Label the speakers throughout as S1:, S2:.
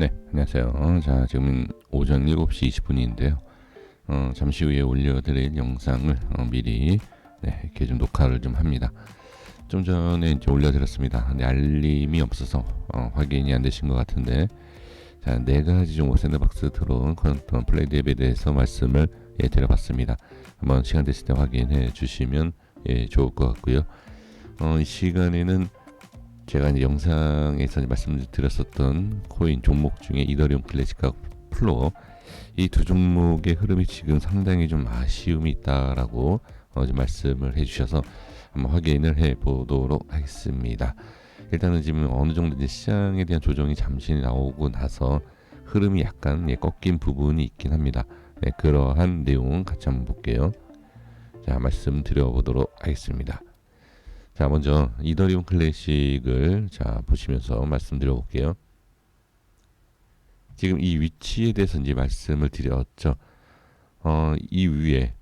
S1: 네, 안녕하세요. 자, 지금은 오전 7시 20분인데요. 잠시 후에 올려드릴 영상을 미리 이렇게 좀 녹화를 좀 합니다. 좀 전에 이제 올려드렸습니다. 근데 알림이 없어서 확인이 안 되신 것 같은데, 자, 네 가지 좀 샌드박스 들어온 퀀텀 플레이 앱에 대해서 말씀을 드려봤습니다. 한번 시간 되실 때 확인해 주시면 좋을 것 같고요. 이 시간에는 제가 이제 영상에서 말씀드렸었던 코인 종목 중에 이더리움 클래식과 플로어 이 두 종목의 흐름이 지금 상당히 좀 아쉬움이 있다라고 좀 말씀을 해주셔서 한번 확인을 해보도록 하겠습니다. 일단은 지금 어느 정도 이제 시장에 대한 조정이 잠시 나오고 나서 흐름이 약간 꺾인 부분이 있긴 합니다. 그러한 내용 같이 한번 볼게요. 자, 말씀드려보도록 하겠습니다. 자, 먼저 이더리움 클래식을 보시면서 말씀드려 볼게요. 지금 이 위치에 대해서 이제 말씀을 드렸죠. 이 위에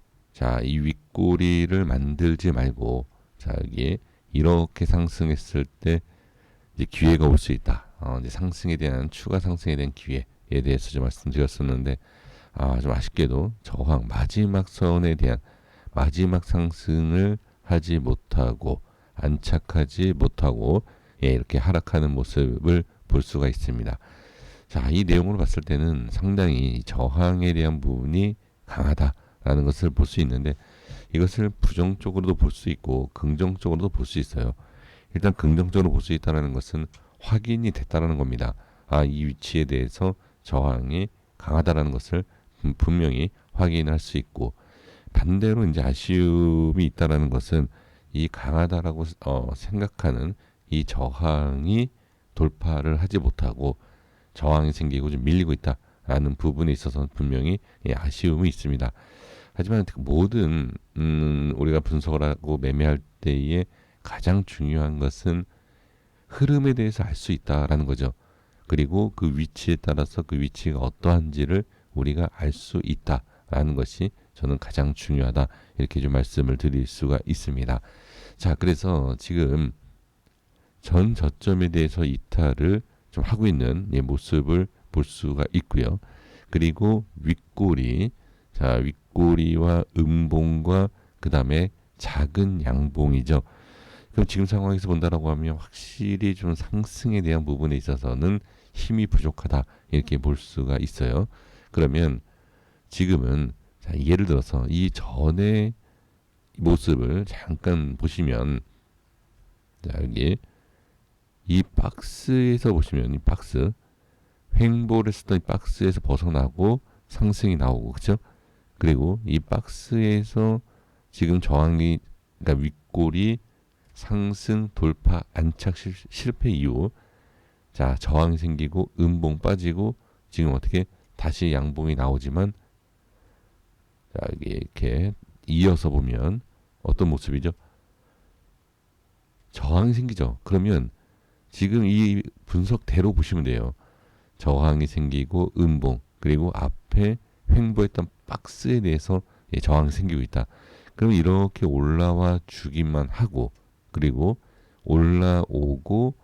S1: 이 윗꼬리를 만들지 말고 여기 이렇게 상승했을 때 이제 기회가 올 수 있다. 이제 상승에 대한 추가 상승에 대한 기회에 대해서 좀 말씀드렸었는데 좀 아쉽게도 저항 마지막 선에 대한 마지막 상승을 하지 못하고 안착하지 못하고 이렇게 하락하는 모습을 볼 수가 있습니다. 자, 이 내용으로 봤을 때는 상당히 저항에 대한 부분이 강하다라는 것을 볼 수 있는데 이것을 부정적으로도 볼 수 있고 긍정적으로도 볼 수 있어요. 일단 긍정적으로 볼 수 있다는 것은 확인이 됐다는 겁니다. 이 위치에 대해서 저항이 강하다라는 것을 분명히 확인할 수 있고 반대로 이제 아쉬움이 있다라는 것은 이 강하다라고 생각하는 이 저항이 돌파를 하지 못하고 저항이 생기고 좀 밀리고 있다라는 부분에 있어서 분명히 아쉬움이 있습니다. 하지만 모든 우리가 분석을 하고 매매할 때에 가장 중요한 것은 흐름에 대해서 알 수 있다라는 거죠. 그리고 그 위치에 따라서 그 위치가 어떠한지를 우리가 알 수 있다라는 것이 저는 가장 중요하다 이렇게 좀 말씀을 드릴 수가 있습니다. 자, 그래서 지금 전 저점에 대해서 이탈을 좀 하고 있는 모습을 볼 수가 있고요. 그리고 윗꼬리, 윗꼬리와 음봉과 그 다음에 작은 양봉이죠. 그럼 지금 상황에서 본다라고 하면 확실히 좀 상승에 대한 부분에 있어서는 힘이 부족하다 이렇게 볼 수가 있어요. 그러면 지금은 예를 들어서 이 전의 모습을 잠깐 보시면 여기 이 박스에서 보시면 이 박스 횡보를 했었던 이 박스에서 벗어나고 상승이 나오고 그렇죠? 그리고 이 박스에서 지금 저항이 그러니까 윗골이 상승 돌파 안착 실패 이후 저항이 생기고 음봉 빠지고 지금 어떻게 다시 양봉이 나오지만 이렇게 이어서 보면 어떤 모습이죠? 저항이 생기죠. 그러면 지금 이 분석대로 보시면 돼요. 저항이 생기고 음봉 그리고 앞에 횡보했던 박스에 대해서 저항이 생기고 있다. 그럼 이렇게 올라와 주기만 하고 그리고 올라오고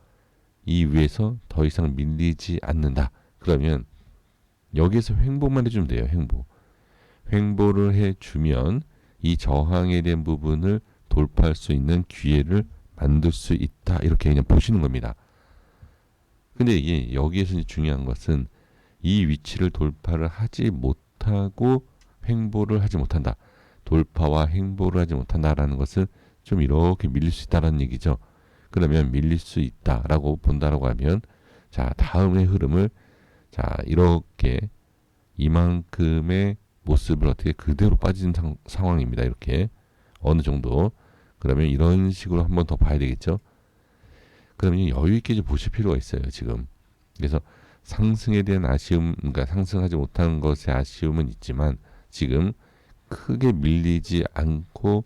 S1: 이 위에서 더 이상 밀리지 않는다. 그러면 여기에서 횡보만 해주면 돼요. 횡보를 해주면 이 저항에 대한 부분을 돌파할 수 있는 기회를 만들 수 있다. 이렇게 그냥 보시는 겁니다. 근데 이게 여기에서 중요한 것은 이 위치를 돌파를 하지 못하고 횡보를 하지 못한다. 돌파와 횡보를 하지 못한다라는 것은 좀 이렇게 밀릴 수 있다는 얘기죠. 그러면 밀릴 수 있다라고 본다라고 하면 다음의 흐름을 이렇게 이만큼의 모습을 어떻게 그대로 빠진 상황입니다. 이렇게 어느 정도 그러면 이런 식으로 한번 더 봐야 되겠죠. 그러면 여유 있게 좀 보실 필요가 있어요. 지금 그래서 상승에 대한 아쉬움, 그러니까 상승하지 못하는 것의 아쉬움은 있지만 지금 크게 밀리지 않고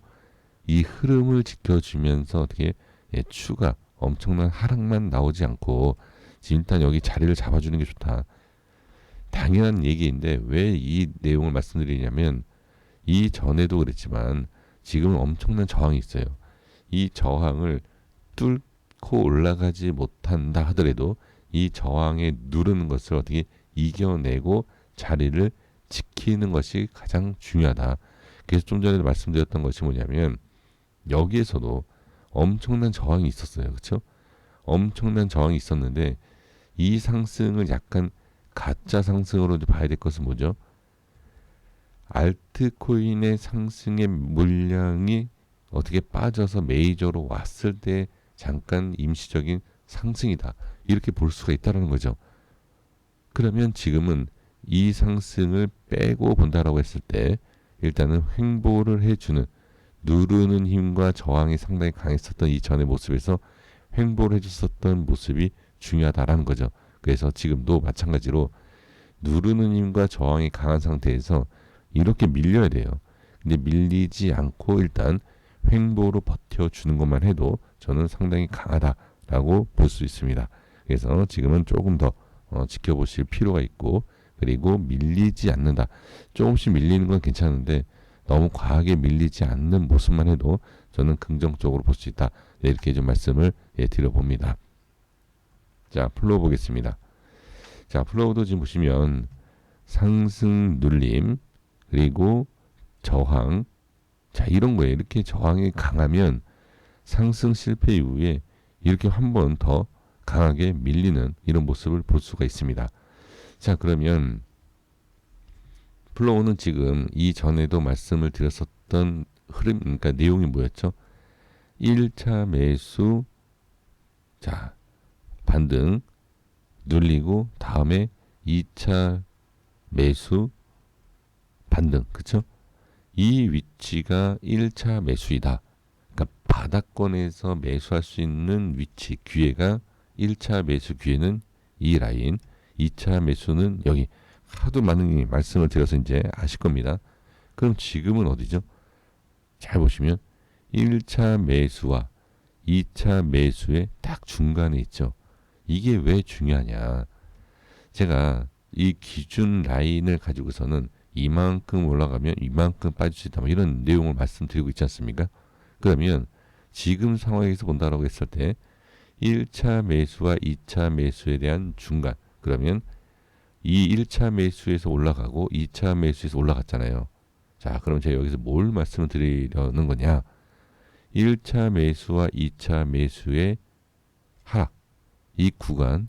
S1: 이 흐름을 지켜주면서 어떻게 추가 엄청난 하락만 나오지 않고 지금 일단 여기 자리를 잡아주는 게 좋다. 당연한 얘기인데 왜 이 내용을 말씀드리냐면 이 전에도 그랬지만 지금 엄청난 저항이 있어요. 이 저항을 뚫고 올라가지 못한다 하더라도 이 저항에 누르는 것을 어떻게 이겨내고 자리를 지키는 것이 가장 중요하다. 그래서 좀 전에도 말씀드렸던 것이 뭐냐면 여기에서도 엄청난 저항이 있었어요. 그렇죠? 엄청난 저항이 있었는데 이 상승을 약간 가짜 상승으로 봐야 될 것은 뭐죠? 알트코인의 상승의 물량이 어떻게 빠져서 메이저로 왔을 때 잠깐 임시적인 상승이다. 이렇게 볼 수가 있다는 거죠. 그러면 지금은 이 상승을 빼고 본다라고 했을 때 일단은 횡보를 해주는 누르는 힘과 저항이 상당히 강했었던 이 전의 모습에서 횡보를 해줬었던 모습이 중요하다라는 거죠. 그래서 지금도 마찬가지로 누르는 힘과 저항이 강한 상태에서 이렇게 밀려야 돼요. 근데 밀리지 않고 일단 횡보로 버텨주는 것만 해도 저는 상당히 강하다라고 볼 수 있습니다. 그래서 지금은 조금 더 지켜보실 필요가 있고 그리고 밀리지 않는다. 조금씩 밀리는 건 괜찮은데 너무 과하게 밀리지 않는 모습만 해도 저는 긍정적으로 볼 수 있다. 이렇게 좀 말씀을 드려봅니다. 자, 플로우 보겠습니다. 자, 플로우도 지금 보시면 상승 눌림 그리고 저항 자 이런 거예요. 이렇게 저항이 강하면 상승 실패 이후에 이렇게 한 번 더 강하게 밀리는 이런 모습을 볼 수가 있습니다. 자 그러면 플로우는 지금 이전에도 말씀을 드렸었던 흐름 그러니까 내용이 뭐였죠? 1차 매수 자 반등 눌리고 다음에 2차 매수 반등 그쵸? 이 위치가 1차 매수이다. 그러니까 바닥권에서 매수할 수 있는 위치 기회가 1차 매수 기회는 이 라인 2차 매수는 여기 하도 많은 말씀을 드려서 이제 아실 겁니다. 그럼 지금은 어디죠? 잘 보시면 1차 매수와 2차 매수의 딱 중간에 있죠. 이게 왜 중요하냐. 제가 이 기준 라인을 가지고서는 이만큼 올라가면 이만큼 빠질 수 있다. 뭐 이런 내용을 말씀드리고 있지 않습니까? 그러면 지금 상황에서 본다라고 했을 때 1차 매수와 2차 매수에 대한 중간. 그러면 이 1차 매수에서 올라가고 2차 매수에서 올라갔잖아요. 자, 그럼 제가 여기서 뭘 말씀을 드리려는 거냐? 1차 매수와 2차 매수의 하락, 이 구간,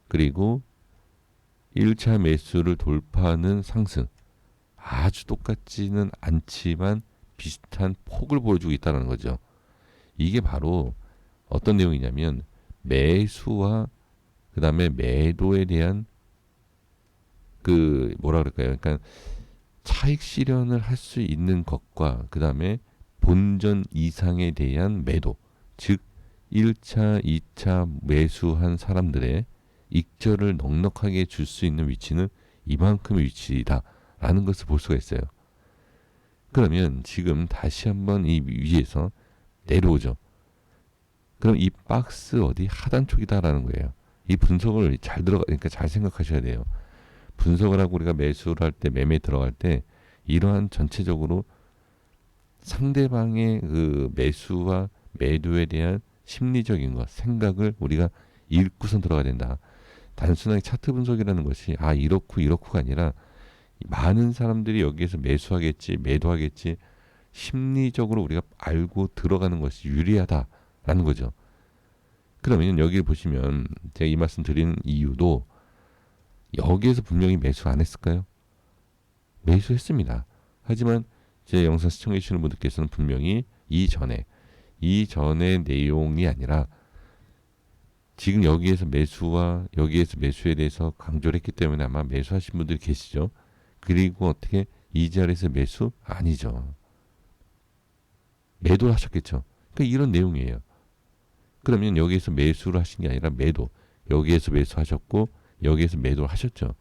S1: 그리고 1차 매수를 돌파하는 상승. 아주 똑같지는 않지만 비슷한 폭을 보여주고 있다는 거죠. 이게 바로 어떤 내용이냐면 매수와 그 다음에 매도에 대한 그 뭐라 그럴까요? 그러니까 차익 실현을 할 수 있는 것과 그 다음에 본전 이상에 대한 매도, 즉 1차, 2차 매수한 사람들의 익절을 넉넉하게 줄 수 있는 위치는 이만큼의 위치다라는 것을 볼 수가 있어요. 그러면 지금 다시 한번 이 위에서 내려오죠. 그럼 이 박스 어디 하단 쪽이다라는 거예요. 이 분석을 그러니까 잘 생각하셔야 돼요. 분석을 하고 우리가 매수를 할 때, 매매 들어갈 때 이러한 전체적으로 상대방의 그 매수와 매도에 대한 심리적인 것, 생각을 우리가 읽고선 들어가야 된다. 단순하게 차트 분석이라는 것이 이렇고가 아니라 많은 사람들이 여기에서 매수하겠지, 매도하겠지 심리적으로 우리가 알고 들어가는 것이 유리하다라는 거죠. 그러면 여기를 보시면 제가 이 말씀 드리는 이유도 여기에서 분명히 매수 안 했을까요? 매수했습니다. 하지만 제 영상 시청해 주시는 분들께서는 분명히 이전의 내용이 아니라 지금 여기에서 매수와 여기에서 매수에 대해서 강조를 했기 때문에 아마 매수하신 분들이 계시죠. 그리고 어떻게 이 자리에서 매수? 아니죠. 매도를 하셨겠죠. 그러니까 이런 내용이에요. 그러면 여기에서 매수를 하신 게 아니라 매도. 여기에서 매수하셨고 여기에서 매도를 하셨죠.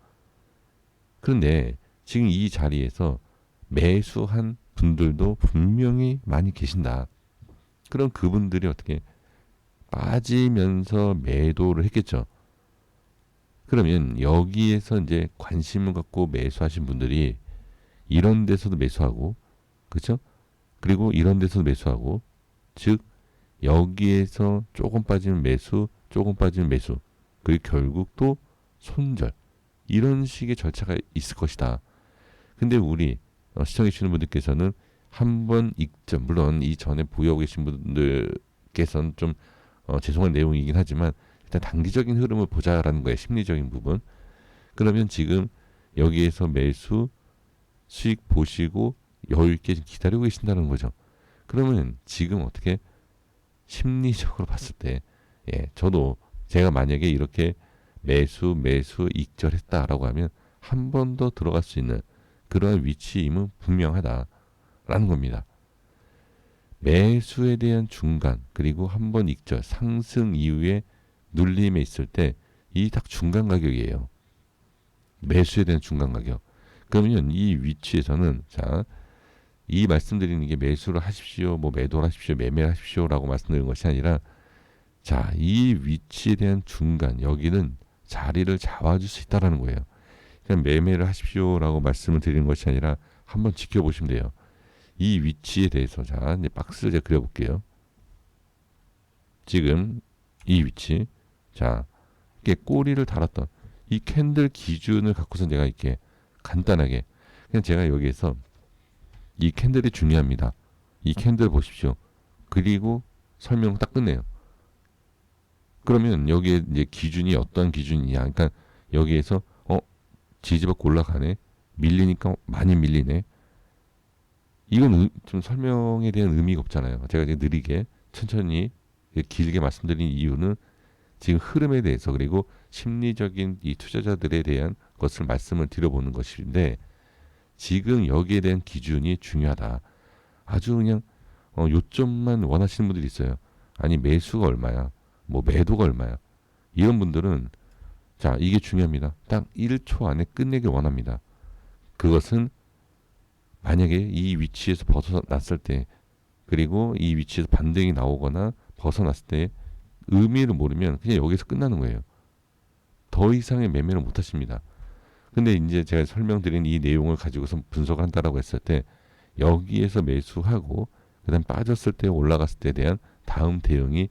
S1: 그런데 지금 이 자리에서 매수한 분들도 분명히 많이 계신다. 그럼 그분들이 어떻게 빠지면서 매도를 했겠죠. 그러면 여기에서 이제 관심을 갖고 매수하신 분들이 이런 데서도 매수하고, 그렇죠? 그리고 이런 데서도 매수하고, 즉 여기에서 조금 빠지면 매수, 조금 빠지면 매수. 그리고 결국 또 손절, 이런 식의 절차가 있을 것이다. 근데 우리 시청해 주시는 분들께서는 한 번 익점, 물론 이 전에 보유하고 계신 분들께서는 좀 죄송한 내용이긴 하지만 일단 단기적인 흐름을 보자라는 거예요. 심리적인 부분. 그러면 지금 여기에서 매수 수익 보시고 여유 있게 기다리고 계신다는 거죠. 그러면 지금 어떻게 심리적으로 봤을 때, 예, 저도 제가 만약에 이렇게 매수 익절했다라고 하면 한 번 더 들어갈 수 있는 그러한 위치임은 분명하다라는 겁니다. 매수에 대한 중간, 그리고 한 번 익절, 상승 이후에 눌림에 있을 때 이 딱 중간 가격이에요. 매수에 대한 중간 가격. 그러면 이 위치에서는, 자, 이 말씀드리는 게 매수를 하십시오, 뭐 매도를 하십시오, 매매를 하십시오라고 말씀드리는 것이 아니라, 자, 이 위치에 대한 중간, 여기는 자리를 잡아줄 수 있다라는 거예요. 그냥 매매를 하십시오라고 말씀을 드리는 것이 아니라 한번 지켜보시면 돼요. 이 위치에 대해서, 자, 이제 박스를 제가 그려볼게요. 지금 이 위치, 자, 이게 꼬리를 달았던 이 캔들 기준을 갖고서 내가 이렇게 간단하게, 그냥 제가 여기에서 이 캔들이 중요합니다. 이 캔들 보십시오. 그리고 설명을 딱 끝내요. 그러면 여기에 이제 기준이 어떠한 기준이냐. 그러니까 여기에서 지지받고 올라가네. 밀리니까 많이 밀리네. 이건 좀 설명에 대한 의미가 없잖아요. 제가 이제 느리게 천천히 길게 말씀드린 이유는 지금 흐름에 대해서, 그리고 심리적인 이 투자자들에 대한 것을 말씀을 드려보는 것인데, 지금 여기에 대한 기준이 중요하다. 아주 그냥 요점만 원하시는 분들이 있어요. 아니 매수가 얼마야, 뭐 매도가 얼마야. 이런 분들은, 자, 이게 중요합니다. 딱 1초 안에 끝내길 원합니다. 그것은 만약에 이 위치에서 벗어났을 때, 그리고 이 위치에서 반등이 나오거나 벗어났을 때 의미를 모르면 그냥 여기서 끝나는 거예요. 더 이상의 매매를 못 하십니다. 근데 이제 제가 설명드린 이 내용을 가지고서 분석을 한다라고 했을 때, 여기에서 매수하고 그다음 빠졌을 때, 올라갔을 때에 대한 다음 대응이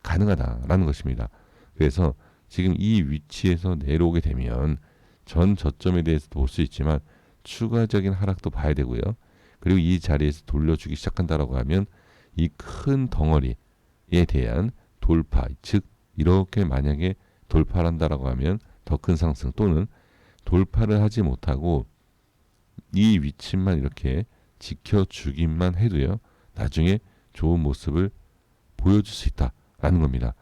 S1: 가능하다라는 것입니다. 그래서 지금 이 위치에서 내려오게 되면 전 저점에 대해서도 볼 수 있지만 추가적인 하락도 봐야 되고요. 그리고 이 자리에서 돌려주기 시작한다라고 하면 이 큰 덩어리에 대한 돌파, 즉 이렇게 만약에 돌파를 한다라고 하면 더 큰 상승, 또는 돌파를 하지 못하고 이 위치만 이렇게 지켜주기만 해도요, 나중에 좋은 모습을 보여줄 수 있다라는 겁니다.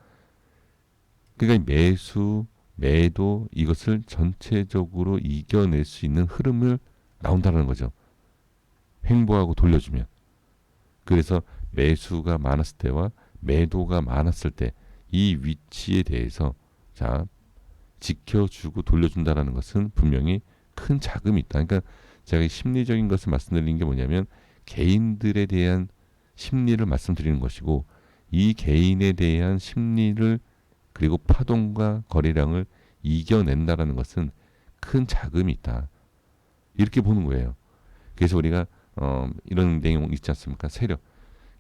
S1: 그러니까 매수, 매도, 이것을 전체적으로 이겨낼 수 있는 흐름을 나온다는 거죠. 횡보하고 돌려주면. 그래서 매수가 많았을 때와 매도가 많았을 때 이 위치에 대해서, 자, 지켜주고 돌려준다라는 것은 분명히 큰 자금이 있다. 그러니까 제가 심리적인 것을 말씀드리는 게 뭐냐면, 개인들에 대한 심리를 말씀드리는 것이고, 이 개인에 대한 심리를, 그리고 파동과 거래량을 이겨낸다라는 것은 큰 자금이 있다. 이렇게 보는 거예요. 그래서 우리가 이런 내용 있지 않습니까? 세력.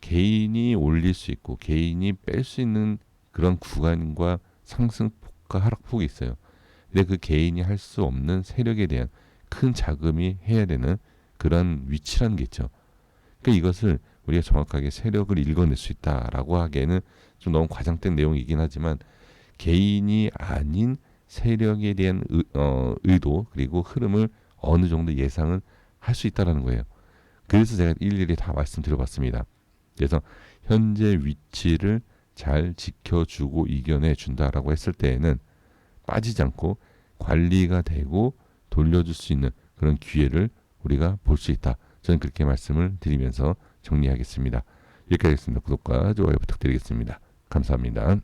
S1: 개인이 올릴 수 있고 개인이 뺄 수 있는 그런 구간과 상승폭과 하락폭이 있어요. 근데 그 개인이 할 수 없는 세력에 대한 큰 자금이 해야 되는 그런 위치라는 게 있죠. 그러니까 이것을 우리가 정확하게 세력을 읽어낼 수 있다라고 하기에는 좀 너무 과장된 내용이긴 하지만, 개인이 아닌 세력에 대한 의도, 그리고 흐름을 어느 정도 예상은 할 수 있다라는 거예요. 그래서 제가 일일이 다 말씀드려봤습니다. 그래서 현재 위치를 잘 지켜주고 이겨내 준다라고 했을 때에는 빠지지 않고 관리가 되고 돌려줄 수 있는 그런 기회를 우리가 볼 수 있다. 저는 그렇게 말씀을 드리면서 정리하겠습니다. 여기까지 하겠습니다. 구독과 좋아요 부탁드리겠습니다. 감사합니다.